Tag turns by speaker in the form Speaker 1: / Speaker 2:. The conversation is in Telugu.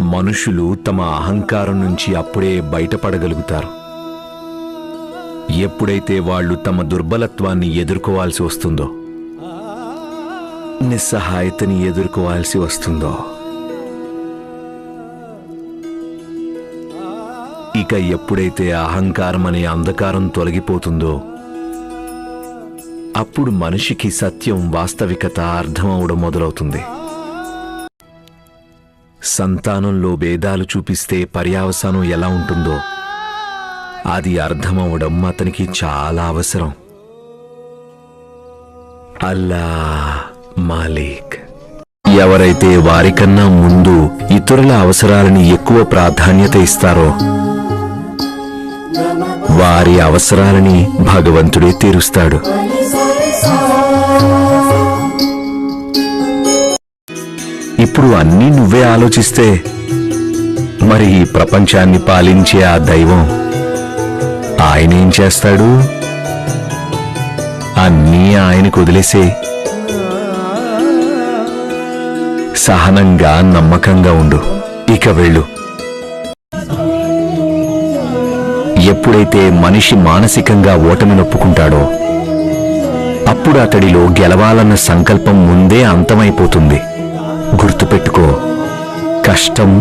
Speaker 1: మనుషులు తమ అహంకారం నుంచి అప్పుడే బయటపడగలుగుతారు ఎప్పుడైతే వాళ్ళు తమ దుర్బలత్వాన్ని ఎదుర్కోవాల్సి వస్తుందో, నిస్సహాయతని ఎదుర్కోవాల్సి వస్తుందో. ఇక ఎప్పుడైతే అహంకారం అనే అంధకారం తొలగిపోతుందో, అప్పుడు మనిషికి సత్యం, వాస్తవికత అర్థమవడం మొదలవుతుంది. సంతానంలో భేదాలు చూపిస్తే పర్యవసానం ఎలా ఉంటుందో అది అర్థమవడం అతనికి చాలా అవసరం. అల్లా మాలిక్. ఎవరైతే వారికన్నా ముందు ఇతరుల అవసరాలని ఎక్కువ ప్రాధాన్యత ఇస్తారో వారి అవసరాలని భగవంతుడే తీరుస్తాడు. ఇప్పుడు అన్నీ నువ్వే ఆలోచిస్తే మరి ఈ ప్రపంచాన్ని పాలించే ఆ దైవం ఆయనేం చేస్తాడు? అన్నీ ఆయనకు వదిలేసే. సహనంగా, నమ్మకంగా ఉండు. ఇక వెళ్ళు. ఎప్పుడైతే మనిషి మానసికంగా ఓటమి నొప్పుకుంటాడో అప్పుడు అతడిలో గెలవాలన్న సంకల్పం ముందే అంతమైపోతుంది. గుర్తుపెట్టుకో, కష్టం